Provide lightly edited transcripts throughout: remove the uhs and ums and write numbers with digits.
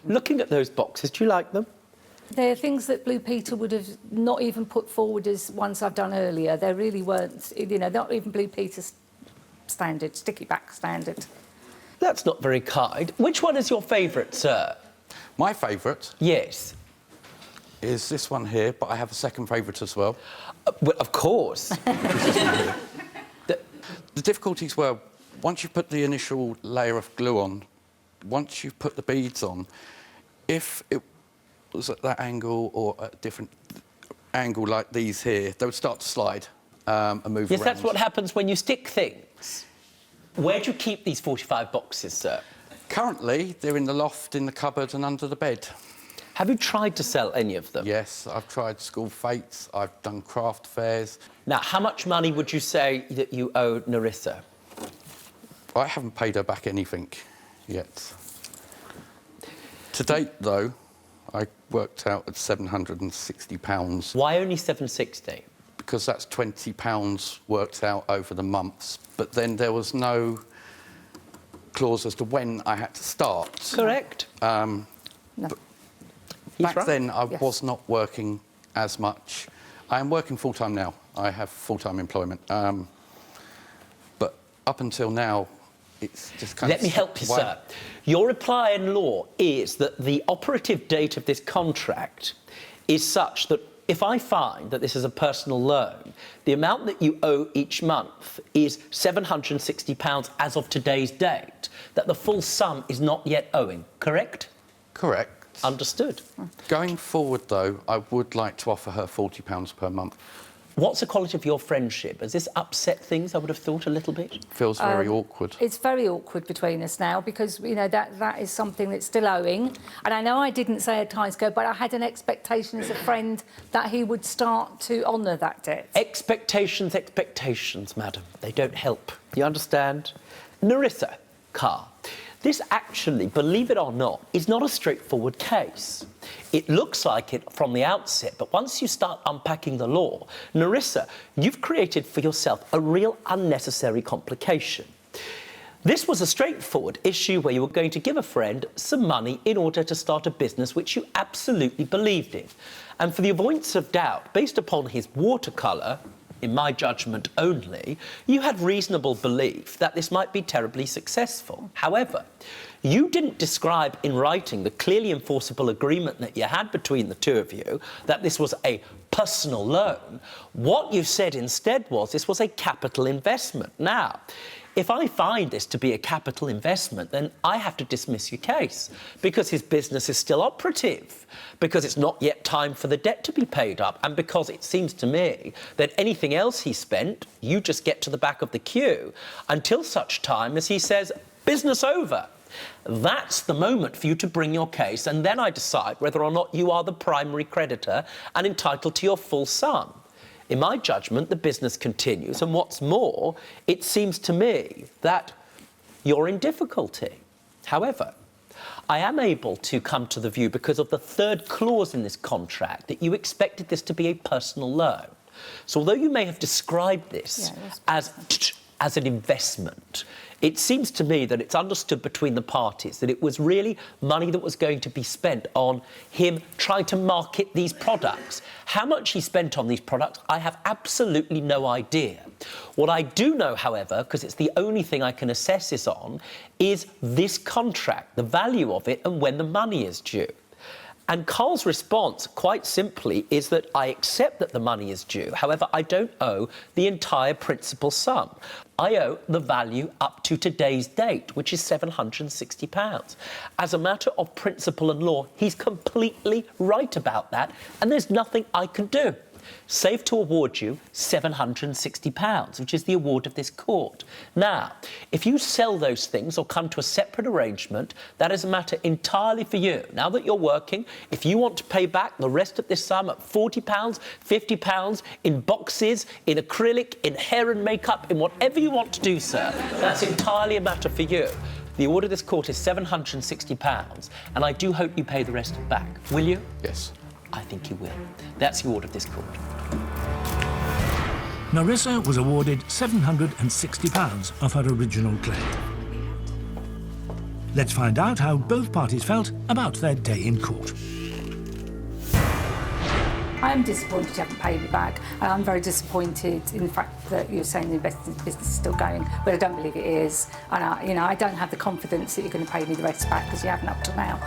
Looking at those boxes, do you like them? They're things that Blue Peter would have not even put forward as ones I've done earlier. They really weren't, you know, not even Blue Peter's standard, sticky back standard. That's not very kind. Which one is your favourite, sir? My favourite? Yes. Is this one here, but I have a second favourite as well. Well, of course. The difficulties were, once you put the initial layer of glue on, once you put the beads on, if it was at that angle or a different angle like these here, they would start to slide and move around. Yes, that's what happens when you stick things. Where do you keep these 45 boxes, sir? Currently, they're in the loft, in the cupboard and under the bed. Have you tried to sell any of them? Yes, I've tried school fetes, I've done craft fairs. Now, how much money would you say that you owe Narissa? I haven't paid her back anything yet. To date, though, I worked out at £760. Why only 760? Because that's £20 worked out over the months. But then there was no clause as to when I had to start. Correct. No. Back right. then, I Yes. was not working as much. I am working full-time now. I have full-time employment. But up until now, it's just kind of... Let me help you, sir. Your reply in law is that the operative date of this contract is such that if I find that this is a personal loan, the amount that you owe each month is £760 as of today's date, that the full sum is not yet owing, correct? Correct. Understood. Going forward, though, I would like to offer her £40 per month. What's the quality of your friendship? Has this upset things, I would have thought, a little bit? Feels very awkward. It's very awkward between us now because, you know, that is something that's still owing. And I know I didn't say a timescale, but I had an expectation as a friend that he would start to honour that debt. Expectations, madam. They don't help. You understand? Narissa Carr, this actually, believe it or not, is not a straightforward case. It looks like it from the outset, but once you start unpacking the law, Narissa, you've created for yourself a real unnecessary complication. This was a straightforward issue where you were going to give a friend some money in order to start a business which you absolutely believed in. And for the avoidance of doubt, based upon his watercolour, in my judgment only, you had reasonable belief that this might be terribly successful. However, you didn't describe in writing the clearly enforceable agreement that you had between the two of you, that this was a personal loan. What you said instead was this was a capital investment. Now, if I find this to be a capital investment, then I have to dismiss your case because his business is still operative, because it's not yet time for the debt to be paid up, and because it seems to me that anything else he spent, you just get to the back of the queue until such time as he says, business over. That's the moment for you to bring your case, and then I decide whether or not you are the primary creditor and entitled to your full sum. In my judgment, the business continues, and what's more, it seems to me that you're in difficulty. However, I am able to come to the view, because of the third clause in this contract, that you expected this to be a personal loan. So although you may have described this as an investment, it seems to me that it's understood between the parties that it was really money that was going to be spent on him trying to market these products. How much he spent on these products, I have absolutely no idea. What I do know, however, because it's the only thing I can assess this on, is this contract, the value of it, and when the money is due. And Carl's response, quite simply, is that I accept that the money is due. However, I don't owe the entire principal sum. I owe the value up to today's date, which is £760. As a matter of principle and law, he's completely right about that, and there's nothing I can do save to award you £760, which is the award of this court. Now, if you sell those things or come to a separate arrangement, that is a matter entirely for you. Now that you're working, if you want to pay back the rest of this sum at £40, £50, in boxes, in acrylic, in hair and makeup, in whatever you want to do, sir, that's entirely a matter for you. The award of this court is £760, and I do hope you pay the rest back. Will you? Yes. I think you will. That's the order of this court. Narissa was awarded £760 of her original claim. Let's find out how both parties felt about their day in court. I am disappointed you haven't paid me back, and I'm very disappointed in the fact that you're saying the investment business is still going, but I don't believe it is. And I don't have the confidence that you're going to pay me the rest back because you haven't up to now.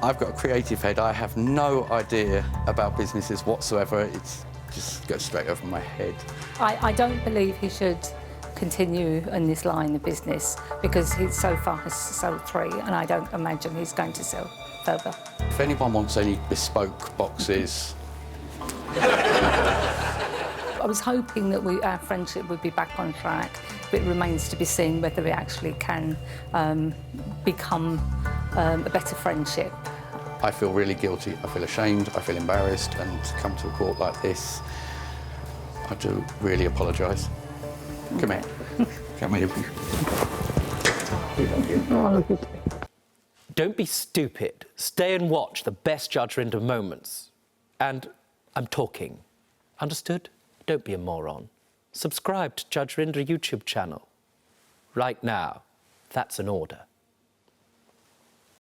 I've got a creative head. I have no idea about businesses whatsoever. It's just goes straight over my head. I don't believe he should continue in this line of business because he so far has sold 3, and I don't imagine he's going to sell further. If anyone wants any bespoke boxes, I was hoping that our friendship would be back on track, but it remains to be seen whether it actually can become a better friendship. I feel really guilty. I feel ashamed. I feel embarrassed, and to come to a court like this, I do really apologise. Come here. Come here. Don't be stupid. Stay and watch the best Judge Rinder moments. And I'm talking. Understood? Don't be a moron. Subscribe to Judge Rinder YouTube channel. Right now. That's an order.